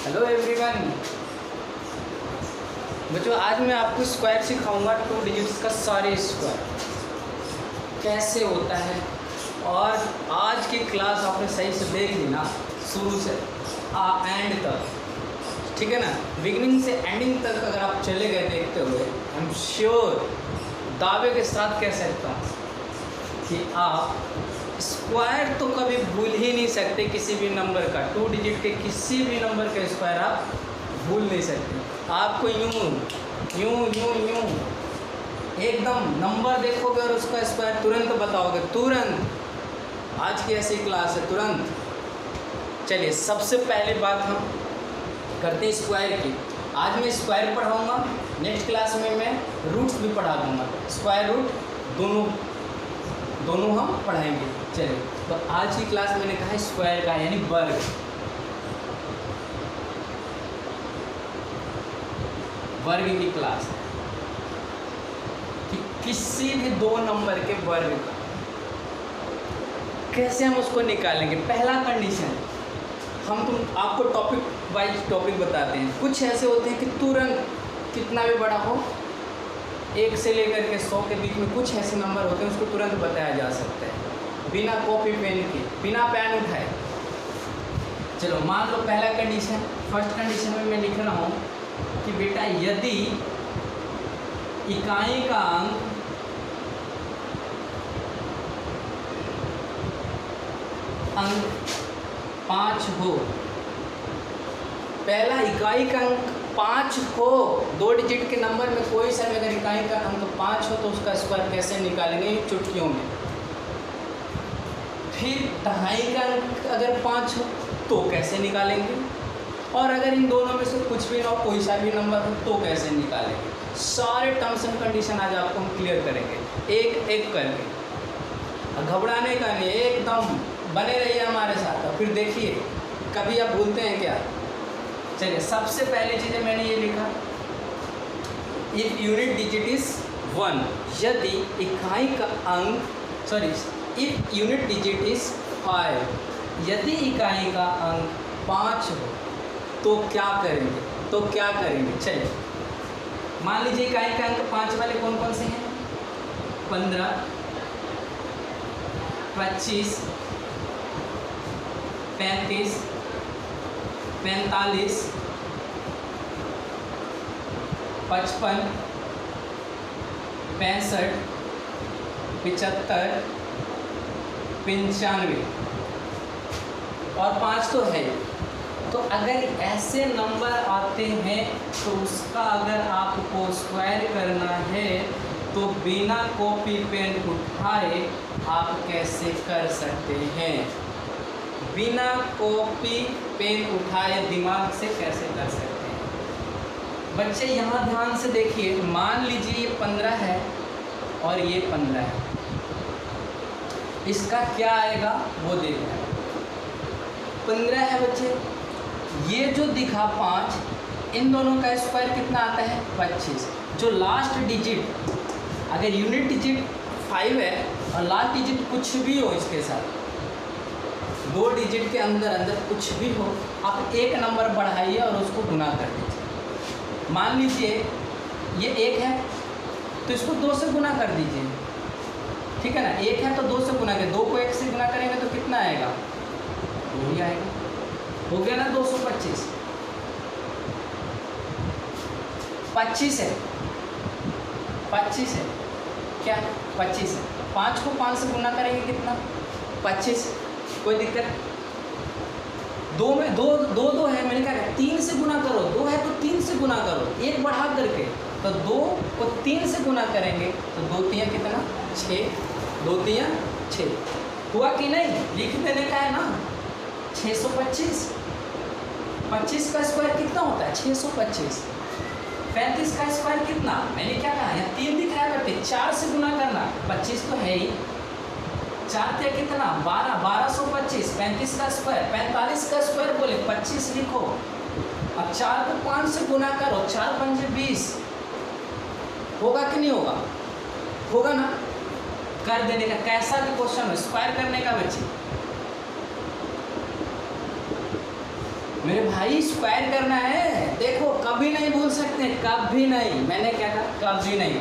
Hello everyone. बच्चों आज मैं आपको स्क्वायर सिखाऊंगा, 2 डिजिट्स का सारे स्क्वायर कैसे होता है। और आज की क्लास आपने सही से देख ली ना, शुरू से एंड तक, ठीक है ना। बिगिनिंग से एंडिंग तक अगर आप चले गए देखते हुए, आई एम श्योर, दावे के साथ कह सकता हूँ कि आप स्क्वायर तो कभी भूल ही नहीं सकते किसी भी नंबर का। 2 डिजिट के किसी भी नंबर का स्क्वायर आप भूल नहीं सकते। आपको यूं यूं यूं यूं एकदम नंबर देखोगे और उसका स्क्वायर तुरंत बताओगे, तुरंत। आज की ऐसी क्लास है, तुरंत। चलिए सबसे पहले बात हम करते हैं स्क्वायर की। आज मैं स्क्वायर पढ़ाऊँगा, नेक्स्ट क्लास में मैं रूट्स भी पढ़ा दूँगा। स्क्वायर रूट दोनों हम पढ़ाएंगे। चलिए तो आज की क्लास मैंने कहा है स्क्वायर का यानी वर्ग। वर्ग की क्लास है कि किसी भी 2 नंबर के वर्ग का कैसे हम उसको निकालेंगे। पहला कंडीशन, आपको टॉपिक वाइज टॉपिक बताते हैं। कुछ ऐसे होते हैं कि तुरंत कितना भी बड़ा हो, 1 से लेकर के 100 के बीच में कुछ ऐसे नंबर होते हैं उसको तुरंत बताया जा सकता है बिना कॉपी पेन के, बिना पेन उठाए। चलो मान लो पहला कंडीशन, फर्स्ट कंडीशन में मैं लिख रहा हूँ कि बेटा यदि इकाई का अंक 5 हो, पहला इकाई का अंक 5 हो, 2 डिजिट के नंबर में कोई सा अगर इकाई का अंक 5 हो तो उसका स्क्वायर कैसे निकालेंगे चुटकियों में। फिर दहाई का अंक अगर 5 हो तो कैसे निकालेंगे, और अगर इन दोनों में से कुछ भी ना हो, कोई सा भी नंबर हो तो कैसे निकालेंगे। सारे टर्म्स एंड कंडीशन आज आपको हम क्लियर करेंगे एक एक करके। घबराने का नहीं, एकदम बने रहिए हमारे साथ। और फिर देखिए कभी आप भूलते हैं क्या। चलिए सबसे पहली चीज़ें मैंने ये लिखा, इफ यूनिट डिजिट इज 1, यदि इकाई का अंक इफ यूनिट डिजिट इज 5, यदि इकाई का अंक 5 हो तो क्या करेंगे। चलिए मान लीजिए इकाई का अंक 5 वाले कौन कौन से हैं, 15, 25, 35, 45, 55, 65, 75, 95 और 5 तो है। तो अगर ऐसे नंबर आते हैं तो उसका अगर आपको स्क्वायर करना है तो बिना कॉपी पेन उठाए आप कैसे कर सकते हैं। बिना कॉपी पेन उठाए दिमाग से कैसे कर सकते हैं। बच्चे यहाँ ध्यान से देखिए, मान लीजिए ये 15 है और ये 15 है, इसका क्या आएगा वो देखना है। 15 है बच्चे, ये जो दिखा 5, इन दोनों का स्क्वायर कितना आता है 25। जो लास्ट डिजिट, अगर यूनिट डिजिट 5 है और लास्ट डिजिट कुछ भी हो इसके साथ, 2 डिजिट के अंदर कुछ भी हो, आप एक नंबर बढ़ाइए और उसको गुना कर दीजिए। मान लीजिए ये 1 है तो इसको 2 से गुना कर दीजिए, ठीक है ना। 1 है तो 2 से गुना करें, 2 को 1 से गुना करेंगे तो कितना आएगा, 2 ही आएगा। हो गया ना 225। 25 है, 25 है क्या, 25 है। 5 को 5 से गुना करेंगे कितना, 25। कोई दिक्कत, 2 में 2 है, मैंने कहा 3 से गुना करो, 2 है तो 3 से गुना करो, 1 बढ़ा करके। तो 2 को 3 से गुना करेंगे तो 2 तियाँ कितना, 6, 2 तियाँ 6। हुआ कि नहीं, लिख देने का है ना। 625, 25 का स्क्वायर कितना होता है 625। 35 का स्क्वायर कितना, मैंने क्या कहा, यहाँ 3 दिख रहा है बेटे, 4 से गुना करना, 25 तो है ही, 4 थे कितना 12, 1225। 35 का स्क्वायर, 45 का स्क्वायर बोले 25 लिखो। अब 4 को 5 से गुना करो, 4 पंजे 20। होगा कि नहीं होगा, होगा ना। कर देने का, कैसा भी क्वेश्चन हो स्क्वायर करने का बच्चे, मेरे भाई स्क्वायर करना है, देखो कभी नहीं भूल सकते, कभी नहीं। मैंने क्या कहा, कभी नहीं।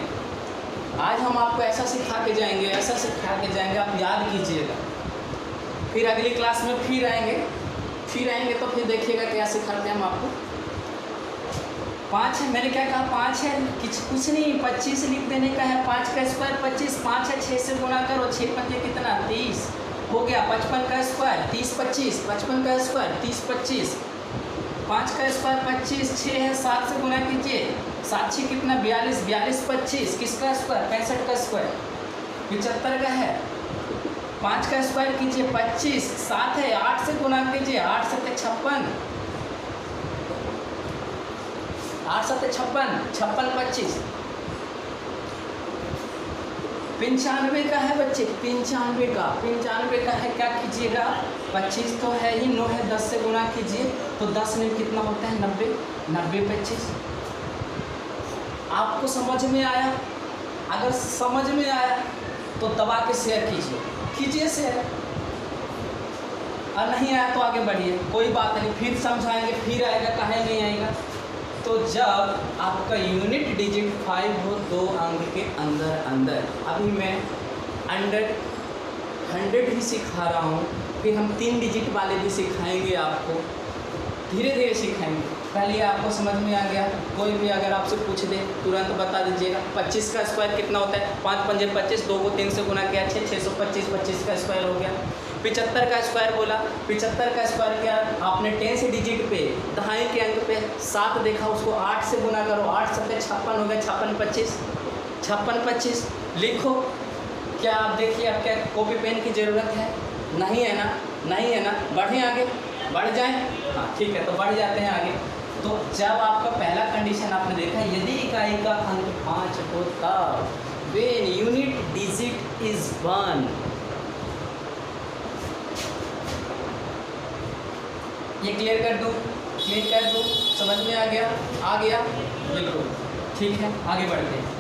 आज हम आपको ऐसा सिखा के जाएंगे, ऐसा सिखा के जाएंगे, आप याद कीजिएगा। फिर अगली क्लास में फिर आएंगे तो फिर देखिएगा क्या सिखाते हैं हम आपको। 5 है, मैंने क्या कहा 5 है, कुछ नहीं 25 लिख देने का है। 5 का स्क्वायर 25, 5 है 6 से गुणा करो, 6 पंजे कितना 30 हो गया। 55 का स्क्वायर 30 25, 55 का स्क्वायर 30 25, 5 का स्क्वायर 25, 6 है 7 से गुणा कीजिए, 7 6 कितना 42, 42 25, किसका स्क्वायर 65 का स्क्वायर 75 का है। 5 का स्क्वायर कीजिए 25, 7 है 8 से गुणा कीजिए, 8 7 56, 8 7 56, 56 25, 95 का है बच्चे, 95 का है। क्या कीजिएगा 25 तो है ही, 9 है 10 से गुणा कीजिए तो 10 में कितना होता है 90, 90 25। आपको समझ में आया? अगर समझ में आया तो दबा के शेयर कीजिए शेयर, और नहीं आया तो आगे बढ़िए, कोई बात नहीं, फिर समझाएंगे, फिर आएगा, काहे नहीं आएगा। तो जब आपका यूनिट डिजिट 5 हो 2 अंक के अंदर, अभी मैं 100 ही सिखा रहा हूँ, फिर हम 3 डिजिट वाले भी सिखाएंगे आपको, धीरे धीरे सिखाएंगे। पहले आपको समझ में आ गया, कोई भी अगर आपसे पूछ दे तुरंत बता दीजिएगा। 25 का स्क्वायर कितना होता है, 5 पंजे 25, 2 को 3 से गुना किया 6, 625, 25 का स्क्वायर हो गया। 75 का स्क्वायर बोला, 75 का स्क्वायर क्या, आपने 10 डिजिट पे दहाई के अंक पे 7 देखा, उसको 8 से गुना करो, 8 7 56 हो गया, 56 25, 56 25 लिखो। क्या आप देखिए, आप क्या कॉपी पेन की ज़रूरत है? नहीं है ना, नहीं है ना, बढ़ें आगे, बढ़ जाएं, हाँ ठीक है, तो बढ़ जाते हैं आगे। तो जब आपका पहला कंडीशन आपने देखा, यदि इकाई का अंक 5 हो तब व्हेन यूनिट डिजिट इज 1, ये क्लियर कर दूँ, समझ में आ गया बिल्कुल ठीक है। आगे बढ़ते हैं।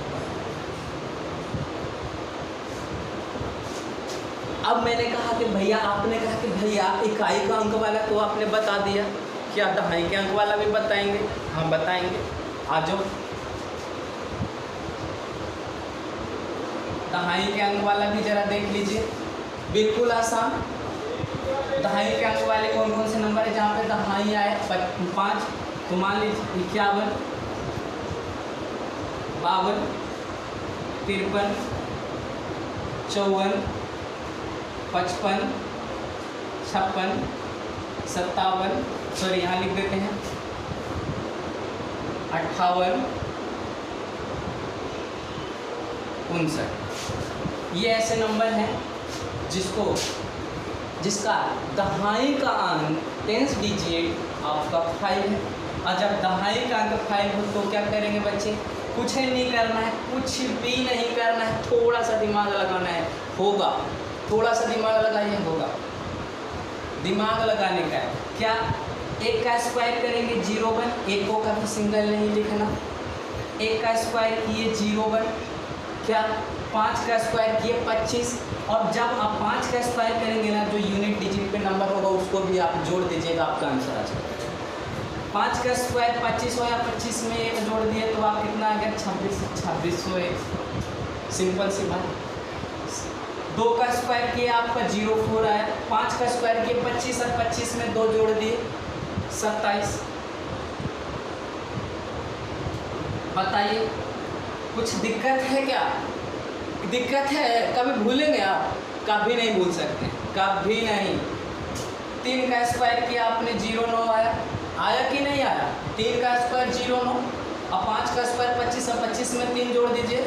अब मैंने कहा कि भैया, आपने कहा कि भैया इकाई का अंक वाला तो आपने बता दिया, क्या दहाई के अंक वाला भी बताएंगे? हाँ बताएंगे, आ जाओ। दहाई के अंक वाला भी जरा देख लीजिए, बिल्कुल आसान। दहाई के अंक वाले कौन कौन से नंबर है जहाँ पे दहाई आए? 5, तो मान लीजिए 51, 52, 53, 54, 55, 56, 57, सॉरी यहाँ लिख देते हैं 58, 59। ये ऐसे नंबर हैं जिसका दहाई का अंक 10 डिजिट आपका 5 है। और जब दहाई का अंक 5 हो तो क्या करेंगे बच्चे? कुछ ही नहीं करना है, कुछ भी नहीं करना है, थोड़ा सा दिमाग लगाना है, होगा। थोड़ा सा दिमाग लगाइए, होगा। दिमाग लगाने का है क्या? 1 का स्क्वायर करेंगे 0 1, 1 को कभी सिंगल नहीं लिखना। 1 का स्क्वायर किए 0 1, क्या 5 का स्क्वायर किए 25। और जब आप 5 का स्क्वायर करेंगे ना, जो यूनिट डिजिट पे नंबर होगा उसको भी आप जोड़ दीजिएगा, आपका आंसर आ जाएगा। 5 का स्क्वायर 25 हो या 25 में 1 जोड़ दिए तो आप कितना आ गया? 2601। सिंपल सी बात। 2 का स्क्वायर किए आपका 04 आया। 5 का स्क्वायर किए 25 और 25 में 2 जोड़ दिए 27। बताइए कुछ दिक्कत है क्या? दिक्कत है? कभी भूलेंगे आप? कभी नहीं भूल सकते, कभी नहीं। 3 का स्क्वायर किया आपने 09 आया कि नहीं आया? 3 का स्क्वायर 09 और 5 का स्क्वायर 25 और 25 में 3 जोड़ दीजिए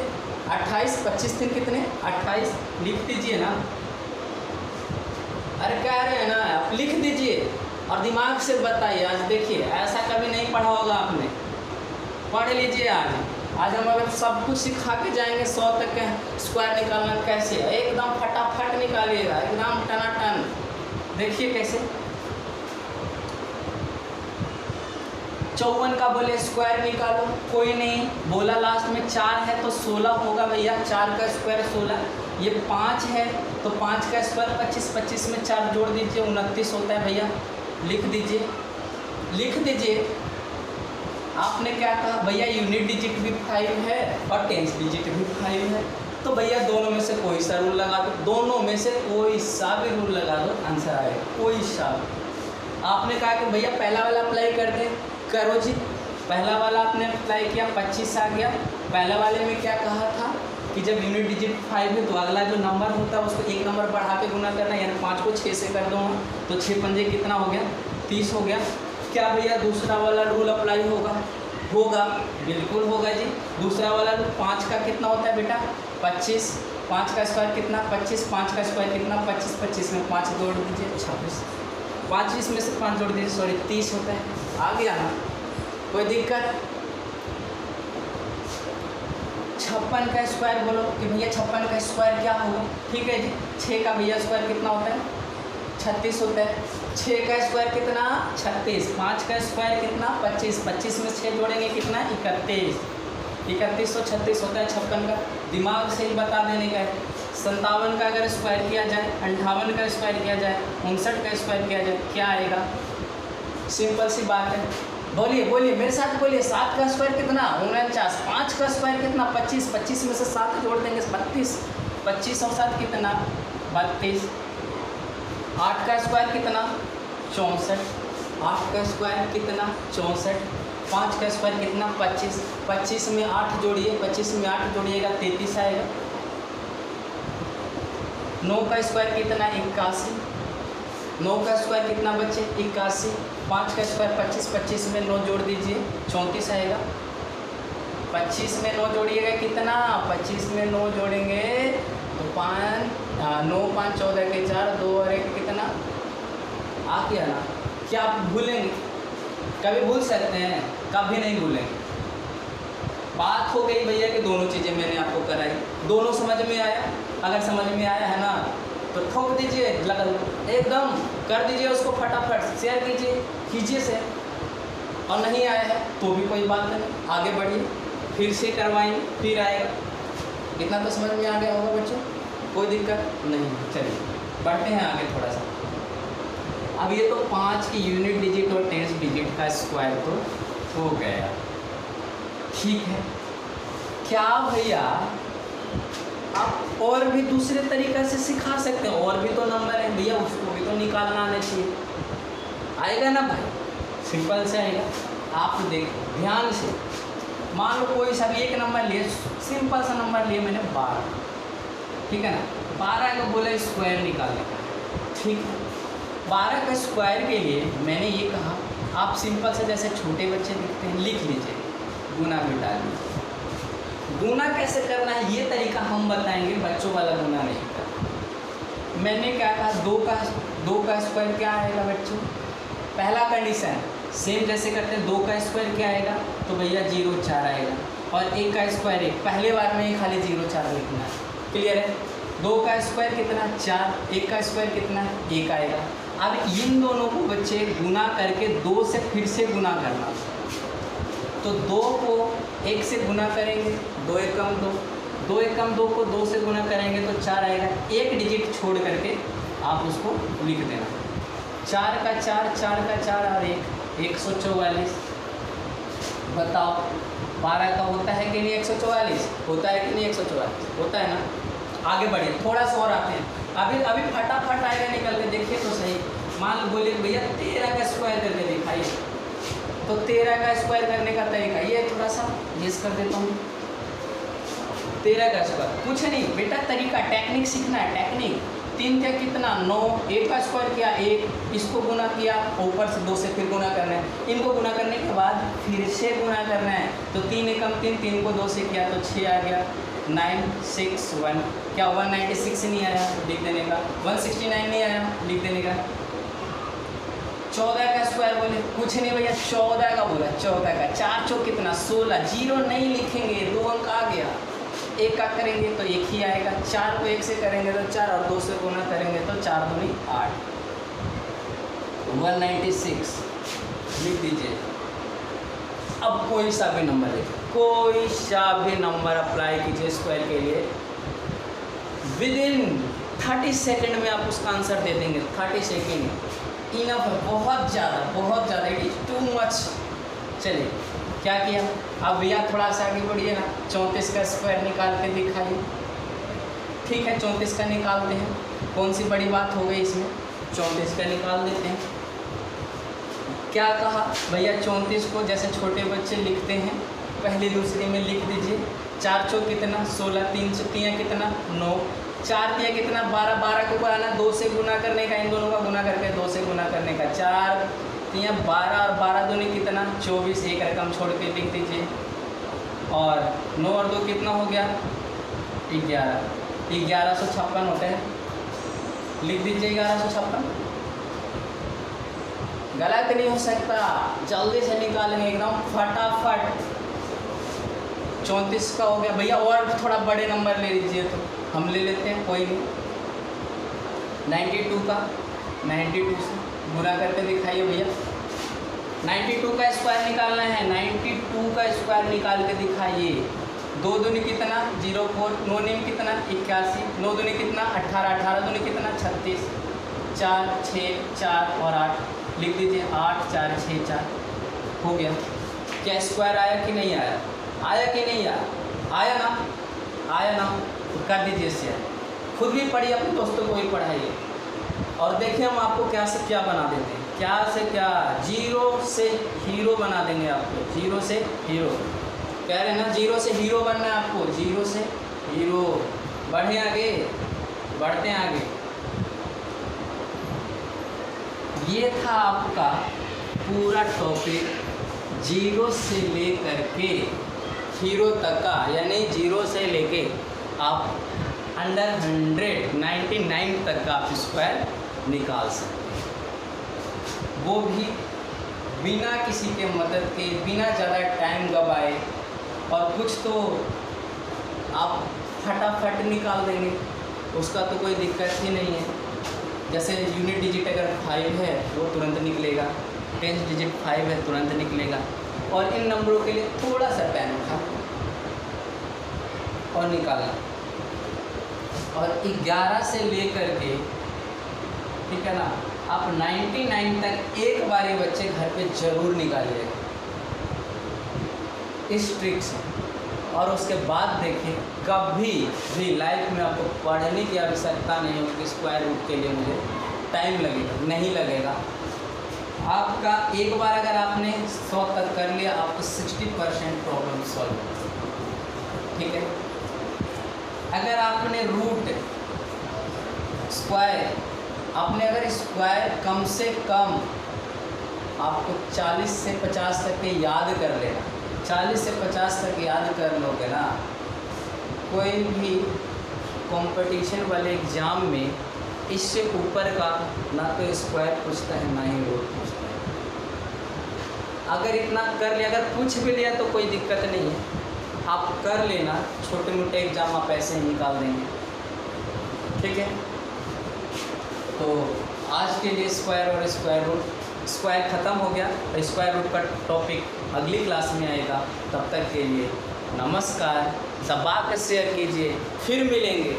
28। 25 3 कितने? 28। लिख दीजिए ना। अरे कह रहे हैं ना, आप लिख दीजिए और दिमाग से बताइए। आज देखिए, ऐसा कभी नहीं पढ़ा होगा आपने, पढ़ लीजिए। आज हम अगर सब कुछ सिखा के जाएंगे 100 तक स्क्वायर निकालना कैसे, एकदम फटाफट निकालिएगा, एकदम टनाटन। देखिए कैसे। 54 का बोले स्क्वायर निकालो, कोई नहीं बोला। लास्ट में 4 है तो 16 होगा भैया। 4 का स्क्वायर 16। ये 5 है तो 5 का स्क्वायर 25। 25 में 4 जोड़ दीजिए 29 होता है भैया, लिख दीजिए। लिख दीजिए। आपने क्या कहा भैया यूनिट डिजिट भी 5 है और टेंस डिजिट भी 5 है, तो भैया दोनों में से कोई सा रूल लगा दो, दोनों में से कोई सा भी रूल लगा दो, आंसर आएगा कोई सा। आपने कहा कि भैया पहला वाला अप्लाई कर दें, करो जी। पहला वाला आपने अप्लाई किया, 25 आ गया। पहले वाले में क्या कहा था कि जब यूनिट डिजिट 5 है तो अगला जो नंबर होता है उसको एक नंबर बढ़ा के गुना करना, यानी 5 को 6 से कर दो, तो 6 पंजे कितना हो गया, 30 हो गया। क्या भैया दूसरा वाला रूल अप्लाई होगा? होगा, बिल्कुल होगा जी। दूसरा वाला रूल 5 का कितना होता है बेटा, 25। 5 का स्क्वायर कितना, 25। 5 का स्क्वायर कितना, 25। 25 में 5 जोड़ दीजिए, 26। 25 में से 5 जोड़ दीजिए, सॉरी 30 होता है। आ गया ना, कोई दिक्कत? 56 का स्क्वायर बोलो कि भैया 56 का स्क्वायर क्या होगा। ठीक है जी, 6 का भैया स्क्वायर कितना होता है, 36 होता है। 6 का स्क्वायर कितना, 36। 5 का स्क्वायर कितना, 25। 25 में 6 जोड़ेंगे कितना, 31। 31 तो 36 होता है। 56 का दिमाग से ही बता देने का है। 57 का अगर स्क्वायर किया जाए, 58 का स्क्वायर किया जाए, 59 का स्क्वायर किया जाए, क्या आएगा? सिंपल सी बात है, बोलिए बोलिए मेरे साथ बोलिए। 7 का स्क्वायर कितना, 49। 5 का स्क्वायर कितना, 25। 25 में से 7 जोड़ देंगे, 32। 25 और 7 कितना, 32। 8 का स्क्वायर कितना, 64। 8 का स्क्वायर कितना, 64। 5 का स्क्वायर कितना, 25। 25 में 8 जोड़िए, 25 में 8 जोड़िएगा, 33 आएगा। 9 का स्क्वायर कितना, 81। 9 का स्क्वायर कितना बच्चे, 81। 5 का स्क्वायर 25। 25 में 9 जोड़ दीजिए, 34 आएगा। 25 में 9 जोड़िएगा कितना, 25 में 9 जोड़ेंगे तो 9 5 14 के 4, 2 और 1 कितना आ गया ना। क्या आप भूलेंगे? कभी भूल सकते हैं? कभी नहीं भूलेंगे। बात हो गई भैया कि दोनों चीज़ें मैंने आपको कराई, दोनों समझ में आया। अगर समझ में आया है ना तो ठोक दीजिए, एकदम कर दीजिए उसको, फटाफट शेयर कीजिए से। और नहीं आया है तो भी कोई बात नहीं, आगे बढ़िए, फिर से करवाएंगे, फिर आएगा। इतना तो समझ में आ गया होगा बच्चों, कोई दिक्कत नहीं। चलिए बढ़ते हैं आगे थोड़ा सा। अब ये तो 5 की यूनिट डिजिट और टेंस डिजिट का स्क्वायर तो हो गया, ठीक है। क्या भैया आप और भी दूसरे तरीक़े से सिखा सकते हैं? और भी तो नंबर है भैया, उसको भी तो निकालना आना चाहिए। आएगा ना भाई, सिंपल से आएगा। आप देखो ध्यान से, मान लो कोई सा भी एक नंबर लिए, सिंपल सा नंबर लिए मैंने 12, ठीक है ना। 12 का बोला स्क्वायर निकालने का, ठीक है। 12 का स्क्वायर के लिए मैंने ये कहा, आप सिंपल से जैसे छोटे बच्चे लिखते हैं लिख लीजिए, गुना मिटा लीजिए। गुना कैसे करना है ये तरीका हम बताएंगे, बच्चों वाला गुना नहीं करना। मैंने क्या कहा, 2 का स्क्वायर क्या आएगा बच्चों? पहला कंडीशन सेम जैसे करते हैं, 2 का स्क्वायर क्या आएगा तो भैया 0 4 आएगा, और 1 का स्क्वायर 1, पहले बार में ही खाली 0 4 लिखना है, क्लियर है। 2 का स्क्वायर कितना, 4। 1 का स्क्वायर कितना, 1 आएगा। अब इन दोनों को बच्चे गुना करके 2 से फिर से गुना करना, तो 2 को 1 से गुना करेंगे, 2 एकम 2, 2 एकम 2 को 2 से गुना करेंगे तो 4 आएगा। एक डिजिट छोड़ करके आप उसको लिख देना, 4 का 4, 4 का 4 और 1, 144। बताओ 12 का होता है कि नहीं 144? होता है कि नहीं 144? होता है ना। आगे बढ़िए, थोड़ा सा और आते हैं। अभी फटाफट आएगा निकल के, देखिए तो सही। मान लो बोले भैया 13 का स्क्वायर करके दिखाइए, तो 13 का स्क्वायर करने का तरीका ये थोड़ा सा गेस कर देता हूँ। 13 का स्क्वायर कुछ नहीं बेटा, तरीका टेक्निक सीखना है, टेक्निक। 3 क्या कितना, 9। 1 का स्क्वायर किया 1, इसको गुना किया, ऊपर से 2 से फिर गुना करना है। इनको गुना करने के बाद फिर से गुना करना है, तो 3 एकम 3, 3 को 2 से किया तो 6 आ गया। 9 6 1, क्या 196 नहीं आया लिख देने का, 169 नहीं आया लिख देने का। 14 का स्क्वायर बोले, कुछ नहीं भैया 14 का बोला, 14 का 4 चौक कितना 16, 0 नहीं लिखेंगे, 2 अंक आ गया। 1 का करेंगे तो 1 ही आएगा, 4 को 1 से करेंगे तो 4, और 2 से गुना करेंगे तो 4 दूनी 8, 196 लिख दीजिए। अब कोई सा भी नंबर लिखिए, कोई सा भी नंबर अप्लाई कीजिए स्क्वायर के लिए, विदिन 30 सेकेंड में आप उसका आंसर दे देंगे। 30 सेकेंड इनफ है, बहुत ज़्यादा, इट इज़ टू मच। चलिए क्या किया, अब भैया थोड़ा सा आगे बढ़िए ना, 34 का स्क्वायर निकाल के दिखाइए। ठीक है, 34 का निकालते हैं, कौन सी बड़ी बात हो गई इसमें, 34 का निकाल देते हैं। क्या कहा भैया, 34 को जैसे छोटे बच्चे लिखते हैं पहली दूसरी में लिख दीजिए। 4 चौक कितना 16, 3 तियाँ कितना 9, 4 तियाँ कितना 12, 12 को बनाना 2 से गुना करने का, इन दोनों का गुना करके 2 से गुना करने का, 4 तियाँ 12 और 12 दूनी कितना 24, एक रकम छोड़ के लिख दीजिए। और 9 और 2 कितना हो गया 11, 1156 होता है, लिख दीजिए 1156। गलत नहीं हो सकता, जल्दी से निकालेंगे एकदम फटाफट। 34 का हो गया भैया, और थोड़ा बड़े नंबर ले लीजिए तो हम ले लेते हैं, कोई नहीं। 92 का 92 से गुना करके दिखाइए भैया। 92 का स्क्वायर निकालना है, 92 का स्क्वायर निकाल के दिखाइए। 2 दूनी कितना 04, 9 नीम कितना 81, 9 दूनी कितना 18, 18 दूनी कितना 36, 4 6 4 और 8 लिख दीजिए, 8 4 6 4 हो गया। क्या स्क्वायर आया कि नहीं आया, आया कि नहीं आया, आया ना, आया ना, तो कर दीजिए शेयर, खुद भी पढ़िए, अपने दोस्तों को भी पढ़ाइए। और देखिए हम आपको क्या से क्या बना देते हैं, क्या से क्या, 0 से हीरो बना देंगे आपको, 0 से हीरो कह रहे हैं ना, 0 से हीरो बनना है आपको, 0 से हीरो। बढ़े आगे, बढ़ते हैं आगे। ये था आपका पूरा टॉपिक 0 से लेकर के हीरो तक का, यानी 0 से लेके आप अंडर 100 99 तक का आप स्क्वायर निकाल सकते हैं, वो भी बिना किसी के मदद के, बिना ज़्यादा टाइम गवाए, और कुछ तो आप फटाफट निकाल देंगे, उसका तो कोई दिक्कत ही नहीं है। जैसे यूनिट डिजिट अगर 5 है वो तुरंत निकलेगा, 10th डिजिट 5 है तुरंत निकलेगा। और इन नंबरों के लिए थोड़ा सा टाइम उठा और निकाला। और 11 से लेकर के, ठीक है ना, आप 99 तक एक बार ये बच्चे घर पे ज़रूर निकालिएगा इस ट्रिक से। और उसके बाद देखें, कभी भी लाइफ में आपको पढ़ने की आवश्यकता नहीं होगी स्क्वायर रूट के लिए, मुझे टाइम लगेगा, नहीं लगेगा आपका। एक बार अगर आपने 100 तक कर लिया, आपको 60% प्रॉब्लम सॉल्व हो, ठीक है। अगर आपने रूट स्क्वायर, आपने अगर स्क्वायर कम से कम आपको 40 से 50 तक के याद कर लेना, 40 से 50 तक याद कर लोगे ना, कोई भी कंपटीशन वाले एग्ज़ाम में इससे ऊपर का ना तो स्क्वायर पूछता है ना ही रूट पूछता है। अगर इतना कर लिया, अगर पूछ भी लिया तो कोई दिक्कत नहीं है, आप कर लेना, छोटे मोटे एग्ज़ाम आप ऐसे ही निकाल देंगे, ठीक है। तो आज के लिए स्क्वायर और स्क्वायर रूट, स्क्वायर ख़त्म हो गया, स्क्वायर रूट का टॉपिक अगली क्लास में आएगा। तब तक के लिए नमस्कार, दबा कर शेयर कीजिए, फिर मिलेंगे।